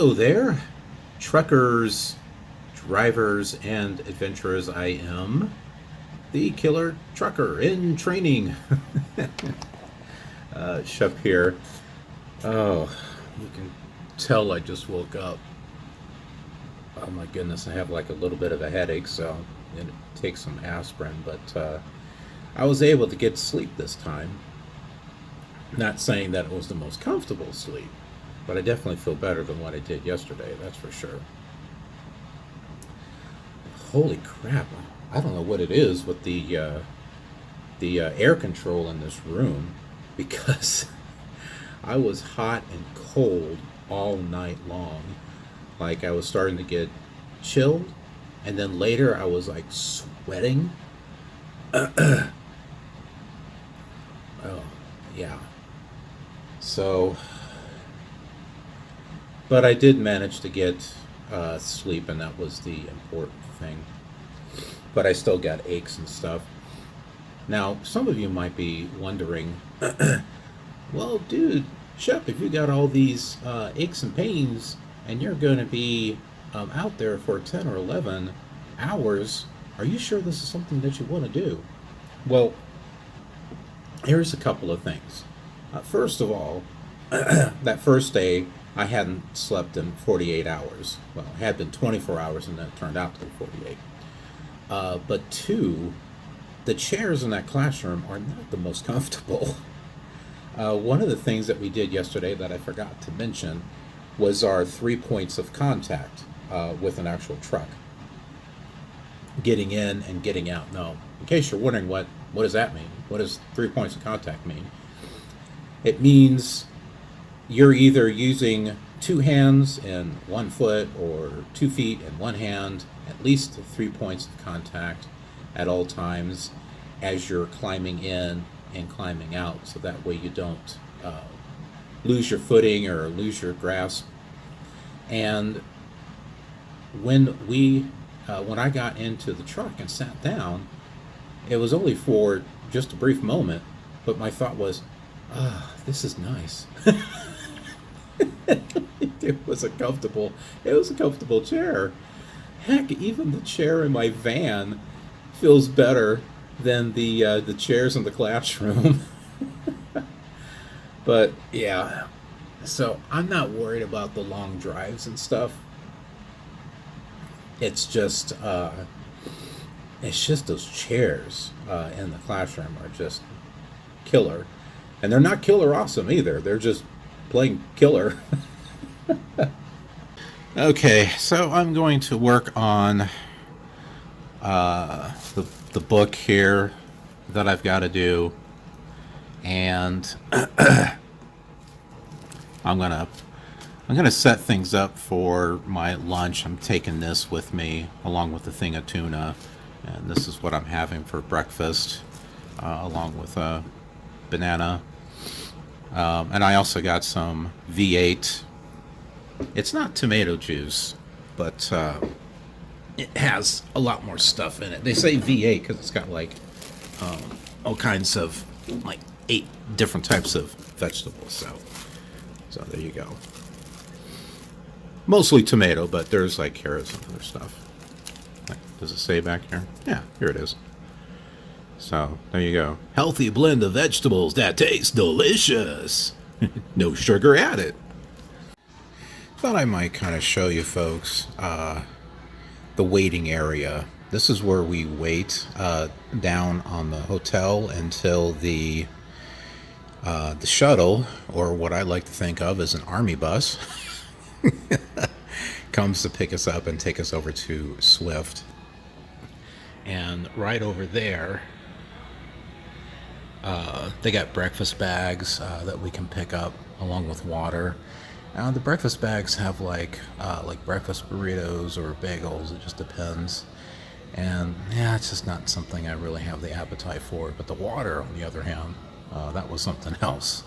Hello there, truckers, drivers, and adventurers. I am the killer trucker in training. Shep here. Oh, you can tell I just woke up. Oh my goodness, I have like a little bit of a headache, so I'm gonna take some aspirin. But I was able to get sleep this time. Not saying that it was the most comfortable sleep, but I definitely feel better than what I did yesterday, that's for sure. Holy crap, I don't know what it is with the air control in this room, because I was hot and cold all night long. Like I was starting to get chilled, and then later I was like sweating. Oh, yeah. So, but I did manage to get sleep, and that was the important thing. But I still got aches and stuff. Now, some of you might be wondering, well, dude, Shep, if you got all these aches and pains, and you're going to be out there for 10 or 11 hours, are you sure this is something that you want to do? Well, here's a couple of things. First of all, that first day, I hadn't slept in 48 hours. Well, it had been 24 hours, and then it turned out to be 48. But two, the chairs in that classroom are not the most comfortable. One of the things that we did yesterday that I forgot to mention was our 3 points of contact with an actual truck. Getting in and getting out. Now, in case you're wondering what does that mean? What does 3 points of contact mean? It means you're either using 2 hands and 1 foot, or 2 feet and 1 hand, at least 3 points of contact at all times as you're climbing in and climbing out, so that way you don't lose your footing or lose your grasp. And when I got into the truck and sat down, it was only for just a brief moment, but my thought was, this is nice. It was a comfortable chair. Heck, even the chair in my van feels better than the chairs in the classroom. But yeah, so I'm not worried about the long drives and stuff. It's just those chairs in the classroom are just killer. And they're not killer awesome either. They're just plain killer. Okay, so I'm going to work on the book here that I've got to do, and I'm gonna set things up for my lunch. I'm taking this with me along with the thing of tuna, and this is what I'm having for breakfast, along with a banana. And I also got some V8. It's not tomato juice, but it has a lot more stuff in it. They say V8 because it's got like all kinds of, like 8 different types of vegetables. So there you go. Mostly tomato, but there's like carrots and other stuff. Like, does it say back here? Yeah, here it is. So, there you go. Healthy blend of vegetables that tastes delicious. No sugar added. Thought I might kind of show you folks the waiting area. This is where we wait down on the hotel until the shuttle, or what I like to think of as an army bus, comes to pick us up and take us over to Swift. And right over there, they got breakfast bags that we can pick up along with water. The breakfast bags have like breakfast burritos or bagels. It just depends. And yeah, it's just not something I really have the appetite for. But the water, on the other hand, that was something else.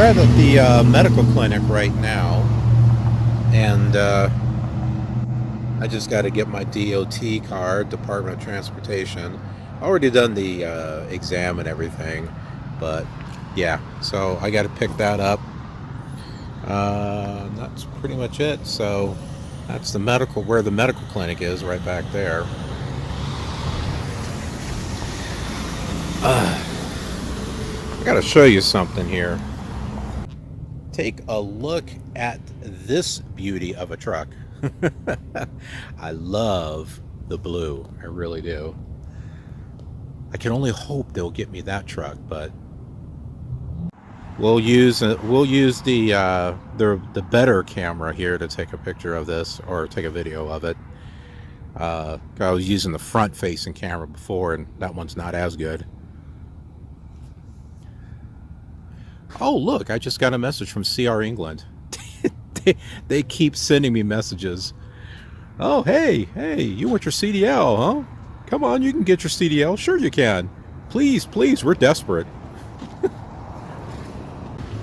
at the medical clinic right now, and I just got to get my DOT card, Department of Transportation. Already done the exam and everything, but yeah, so I got to pick that up. That's pretty much it. So that's the medical, where the medical clinic is, right back there. I got to show you something here. Take a look at this beauty of a truck. I love the blue. I really do. I can only hope they'll get me that truck, but we'll use the better camera here to take a picture of this, or take a video of it. I was using the front-facing camera before, and that one's not as good. Oh, look, I just got a message from CR England. they keep sending me messages. Oh, hey, you want your CDL, huh? Come on, you can get your CDL. Sure you can. Please, we're desperate.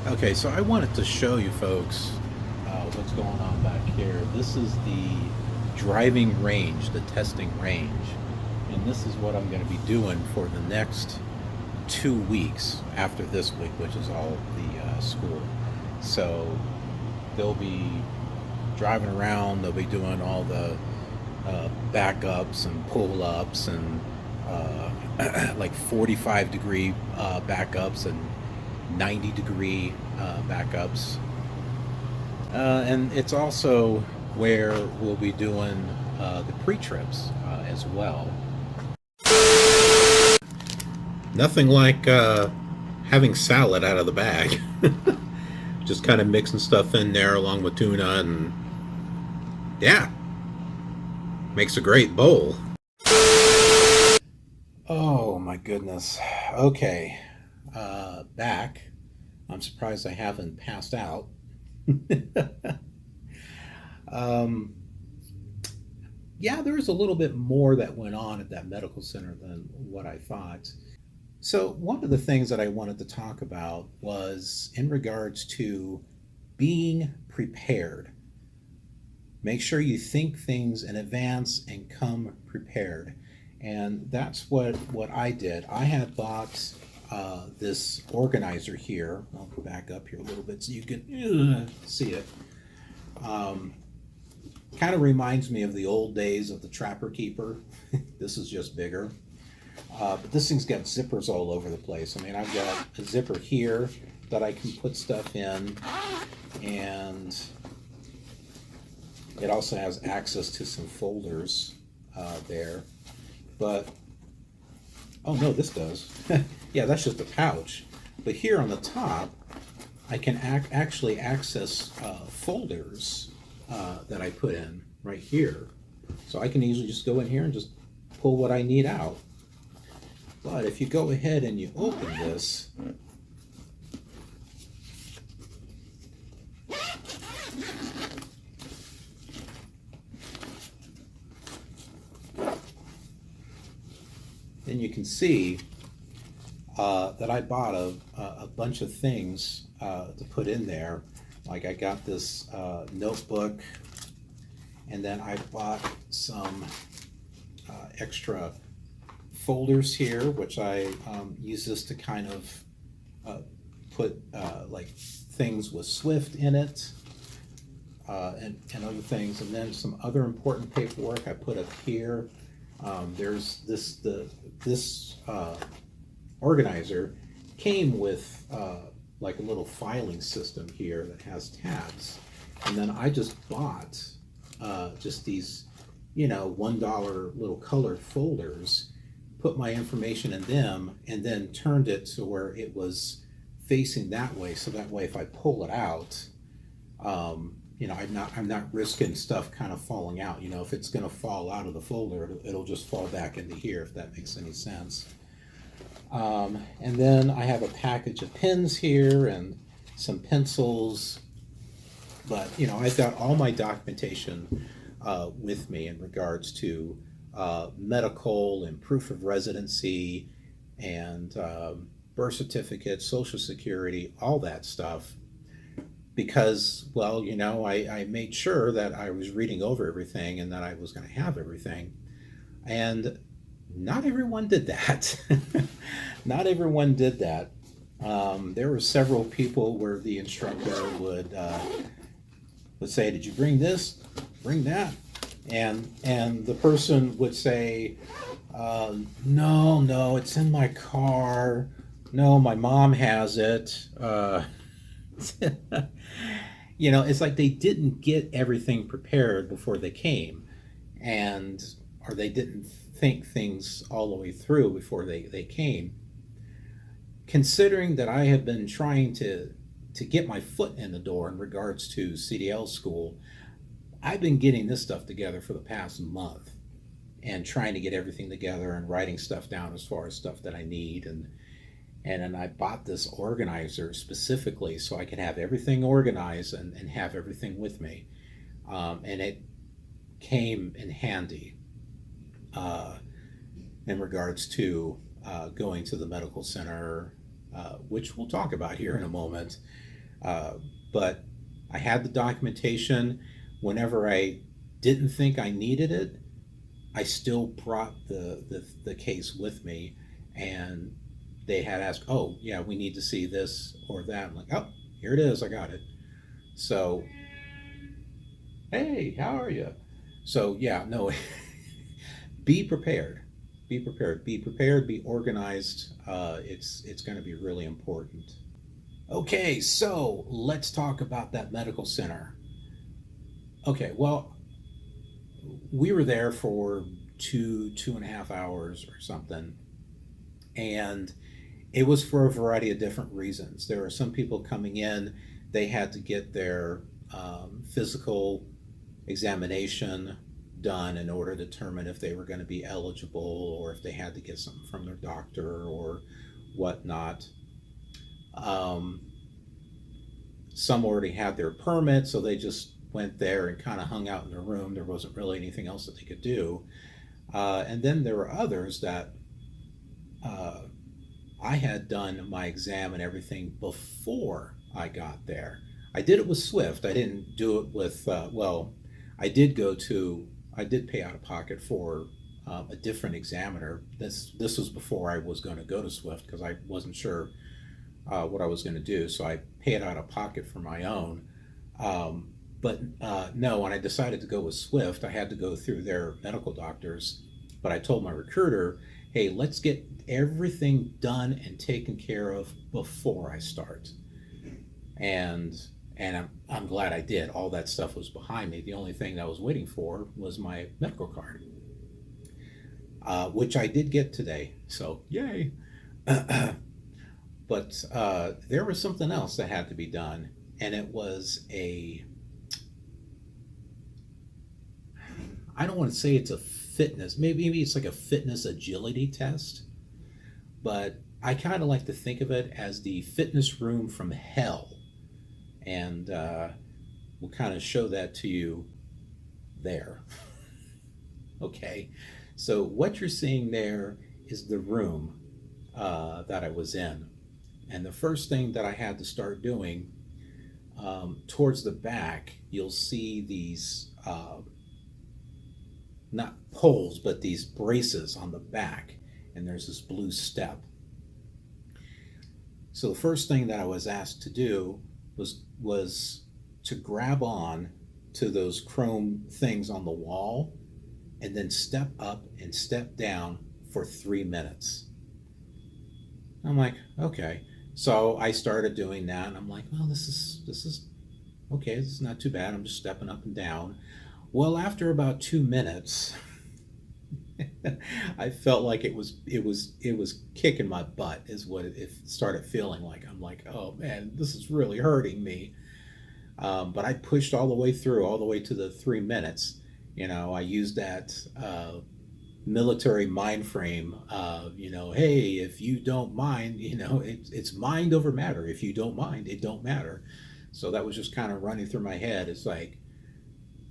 Okay, so I wanted to show you folks what's going on back here. This is the driving range, the testing range. And this is what I'm going to be doing for the next 2 weeks after this week, which is all the school. So they'll be driving around, they'll be doing all the backups and pull-ups and like 45-degree backups and 90-degree backups. And it's also where we'll be doing the pre-trips as well. Nothing like having salad out of the bag. Just kind of mixing stuff in there along with tuna, and yeah, makes a great bowl. Oh my goodness. Okay, back. I'm surprised I haven't passed out. Yeah, there's a little bit more that went on at that medical center than what I thought. So one of the things that I wanted to talk about was in regards to being prepared. Make sure you think things in advance and come prepared. And that's what I did. I had bought this organizer here. I'll back up here a little bit so you can see it. Kind of reminds me of the old days of the Trapper Keeper. This is just bigger. But this thing's got zippers all over the place. I mean, I've got a zipper here that I can put stuff in, and it also has access to some folders there. But, oh no, this does. Yeah, that's just a pouch. But here on the top, I can actually access folders that I put in right here. So I can easily just go in here and just pull what I need out. But if you go ahead and you open this, then you can see that I bought a bunch of things to put in there. Like I got this notebook, and then I bought some extra folders here, which I use this to kind of put like things with Swift in it, and other things, and then some other important paperwork I put up here. There's this organizer came with like a little filing system here that has tabs, and then I just bought just these, $1 little colored folders, put my information in them, and then turned it to where it was facing that way, so that way if I pull it out, I'm not risking stuff kind of falling out. If it's going to fall out of the folder, it'll just fall back into here, if that makes any sense. And then I have a package of pens here and some pencils, but I've got all my documentation with me in regards to medical and proof of residency, and birth certificate, social security, all that stuff. Because, well, I made sure that I was reading over everything and that I was going to have everything. And not everyone did that. Not everyone did that. There were several people where the instructor would say, "Did you bring this? Bring that?" And the person would say, "No, no, it's in my car. No, my mom has it." It's like they didn't get everything prepared before they came, and or they didn't think things all the way through before they came. Considering that I have been trying to get my foot in the door in regards to CDL school, I've been getting this stuff together for the past month and trying to get everything together and writing stuff down as far as stuff that I need, and then I bought this organizer specifically so I could have everything organized and have everything with me. And it came in handy uh, in regards to going to the medical center, which we'll talk about here in a moment. Uh, but I had the documentation. Whenever I didn't think I needed it, I still brought the case with me, and they had asked, "Oh, yeah, we need to see this or that." I'm like, "Oh, here it is. I got it." So, hey, how are you? So, yeah, no, be prepared. Be prepared. Be prepared. Be organized. It's going to be really important. Okay, so let's talk about that medical center. Okay, well, we were there for 2.5 hours or something, and it was for a variety of different reasons. There were some people coming in, they had to get their physical examination done in order to determine if they were going to be eligible or if they had to get something from their doctor or whatnot. Um, some already had their permit, so they just went there and kind of hung out in their room. There wasn't really anything else that they could do. And then there were others that uh, I had done my exam and everything before I got there. I did it with Swift. I didn't do it with, I did I did pay out of pocket for a different examiner. This was before I was going to go to Swift because I wasn't sure what I was going to do. So I paid out of pocket for my own. But no, when I decided to go with Swift, I had to go through their medical doctors. But I told my recruiter, "Hey, let's get everything done and taken care of before I start." And I'm glad I did. All that stuff was behind me. The only thing that I was waiting for was my medical card, which I did get today. So yay! But there was something else that had to be done, and it was I don't want to say it's a fitness, maybe it's like a fitness agility test, but I kind of like to think of it as the fitness room from hell. And we'll kind of show that to you there. Okay, so what you're seeing there is the room that I was in. And the first thing that I had to start doing, towards the back, you'll see these, not poles, but these braces on the back. And there's this blue step. So the first thing that I was asked to do was to grab on to those chrome things on the wall and then step up and step down for 3 minutes. I'm like, okay. So I started doing that, and I'm like, well, this is okay. This is not too bad. I'm just stepping up and down. Well, after about 2 minutes, I felt like it was kicking my butt, is what it started feeling like. I'm like, oh man, this is really hurting me. But I pushed all the way through, all the way to the 3 minutes. I used that military mind frame. Hey, if you don't mind, it's mind over matter. If you don't mind, it don't matter. So that was just kind of running through my head. It's like,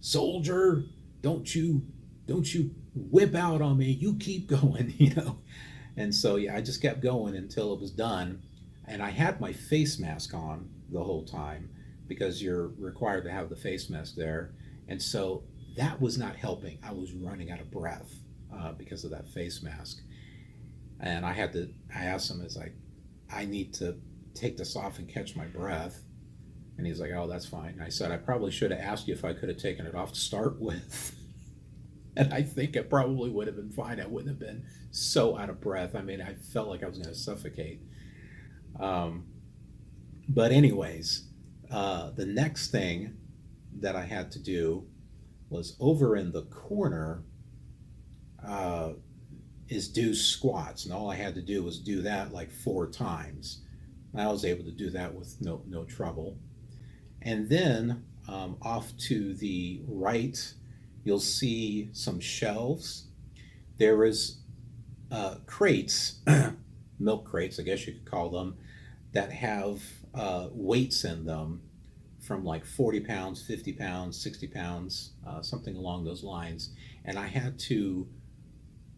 soldier, don't you whip out on me. You keep going. And so, yeah, I just kept going until it was done. And I had my face mask on the whole time because you're required to have the face mask there. And so that was not helping. I was running out of breath because of that face mask. And I asked him, it's like, I need to take this off and catch my breath. And he's like, oh, that's fine. And I said, I probably should have asked you if I could have taken it off to start with. And I think it probably would have been fine. I wouldn't have been so out of breath. I mean, I felt like I was going to suffocate. But anyways, the next thing that I had to do was over in the corner is do squats. And all I had to do was do that like 4 times. And I was able to do that with no trouble. And then off to the right, you'll see some shelves. There is crates, milk crates, I guess you could call them, that have weights in them from like 40 pounds, 50 pounds, 60 pounds, something along those lines. And I had to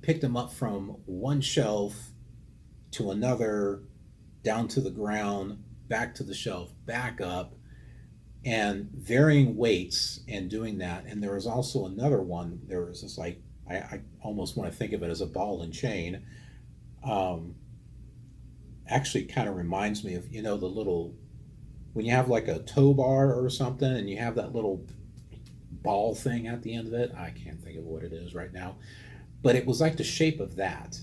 pick them up from one shelf to another, down to the ground, back to the shelf, back up, and varying weights and doing that. And there was also another one, there was this like, I almost want to think of it as a ball and chain. Actually kind of reminds me of, the little, when you have like a tow bar or something and you have that little ball thing at the end of it. I can't think of what it is right now, but it was like the shape of that.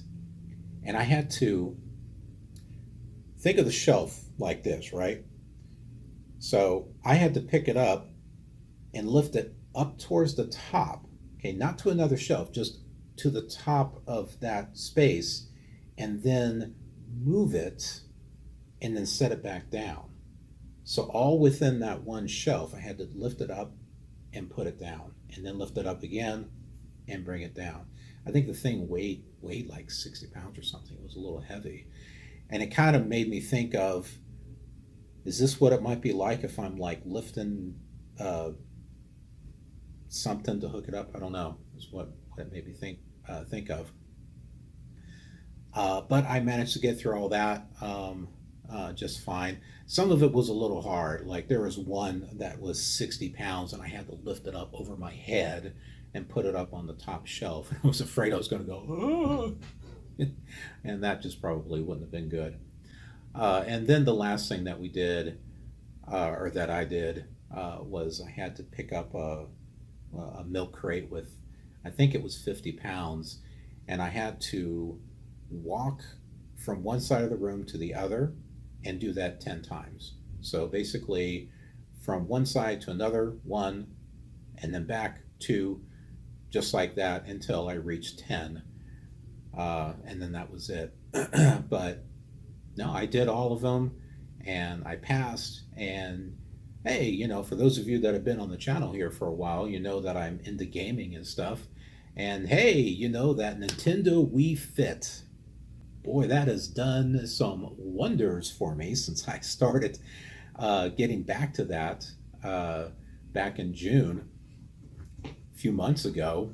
And I had to think of the shelf like this, right? So I had to pick it up and lift it up towards the top, okay, not to another shelf, just to the top of that space, and then move it and then set it back down. So all within that one shelf, I had to lift it up and put it down, and then lift it up again and bring it down. I think the thing weighed like 60 pounds or something. It was a little heavy. And it kind of made me think of, is this what it might be like if I'm like lifting something to hook it up? I don't know. Is what it made me think of. But I managed to get through all that just fine. Some of it was a little hard. Like there was one that was 60 pounds and I had to lift it up over my head and put it up on the top shelf. I was afraid I was going to go, oh! And that just probably wouldn't have been good. And then the last thing that we did, or that I did, was I had to pick up a milk crate with, I think it was 50 pounds, and I had to walk from one side of the room to the other and do that 10 times. So basically from one side to another, 1, and then back 2, just like that until I reached 10. And then that was it. But no, I did all of them and I passed. And hey, for those of you that have been on the channel here for a while, you know that I'm into gaming and stuff. And hey, that Nintendo Wii Fit, boy, that has done some wonders for me since I started getting back to that back in June, a few months ago.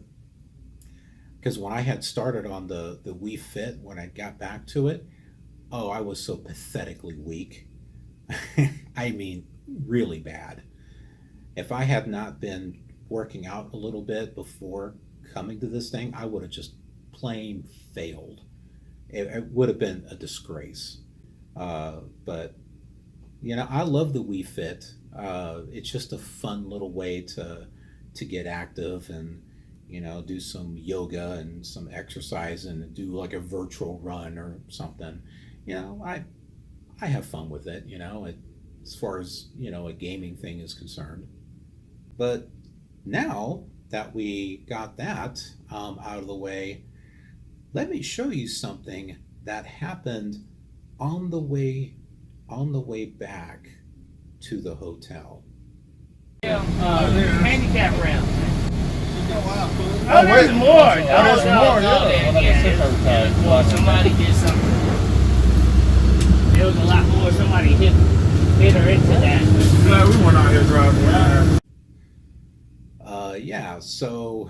Because when I had started on the Wii Fit, when I got back to it, oh, I was so pathetically weak. I mean, really bad. If I had not been working out a little bit before coming to this thing, I would have just plain failed. It would have been a disgrace. But, I love the Wii Fit. It's just a fun little way to get active and, do some yoga and some exercise and do like a virtual run or something. I have fun with it, as far as, a gaming thing is concerned. But now that we got that out of the way, let me show you something that happened on the way back to the hotel. Handicap ramp. Oh, there's more. There's more, yeah. Well, somebody did something. There was a lot more. Somebody hit her into that. Glad we went out here driving. Yeah, so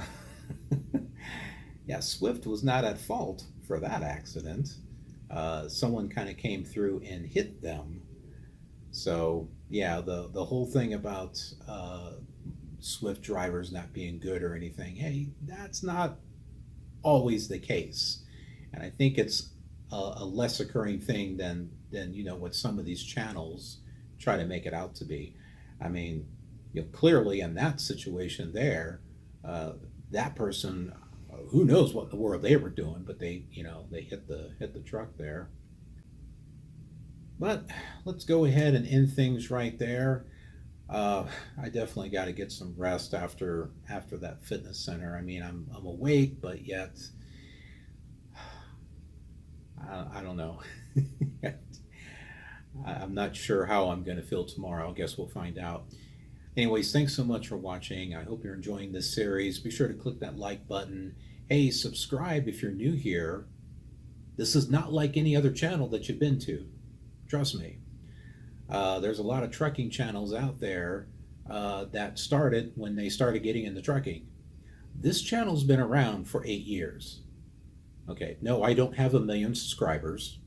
yeah, Swift was not at fault for that accident. someone kind of came through and hit them. So yeah, the whole thing about Swift drivers not being good or anything, hey, that's not always the case, and I think it's a less occurring thing than what some of these channels try to make it out to be. I mean, clearly in that situation there, that person, who knows what in the world they were doing, but they hit the truck there. But let's go ahead and end things right there. I definitely got to get some rest after that fitness center. I mean, I'm awake, but yet I don't know. I'm not sure how I'm going to feel tomorrow. I guess we'll find out. Anyways, thanks so much for watching. I hope you're enjoying this series. Be sure to click that like button. Hey, subscribe if you're new here. This is not like any other channel that you've been to. Trust me. There's a lot of trucking channels out there that started when they started getting into trucking. This channel's been around for 8 years. Okay, no, I don't have 1 million subscribers.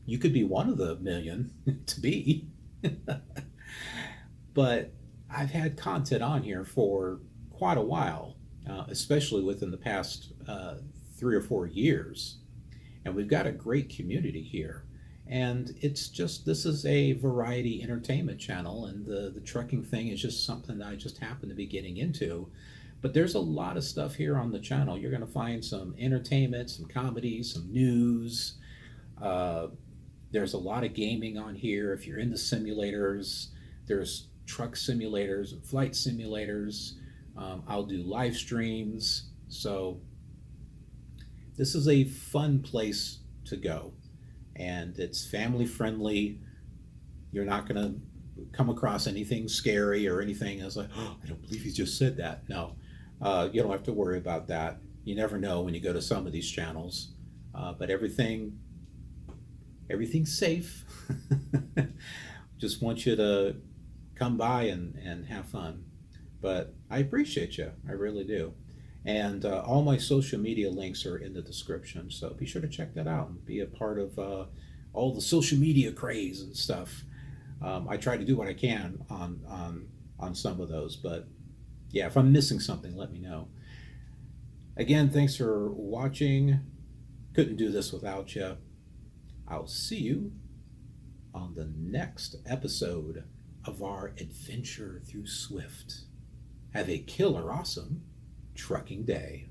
You could be one of the million to be. But I've had content on here for quite a while, especially within the past 3 or 4 years. And we've got a great community here. And it's just, this is a variety entertainment channel, and the trucking thing is just something that I just happen to be getting into. But there's a lot of stuff here on the channel. You're going to find some entertainment, some comedy, some news. There's a lot of gaming on here. If you're into simulators, there's truck simulators and flight simulators. I'll do live streams. So this is a fun place to go. And it's family friendly. You're not going to come across anything scary or anything that's like, oh, I don't believe he just said that. No, you don't have to worry about that. You never know when you go to some of these channels, but everything's safe. Just want you to come by and have fun. But I appreciate you. I really do. And all my social media links are in the description, so be sure to check that out and be a part of all the social media craze and stuff. I try to do what I can on some of those, but yeah, if I'm missing something, let me know. Again, thanks for watching. Couldn't do this without you. I'll see you on the next episode of our adventure through Swift. Have a killer awesome trucking day.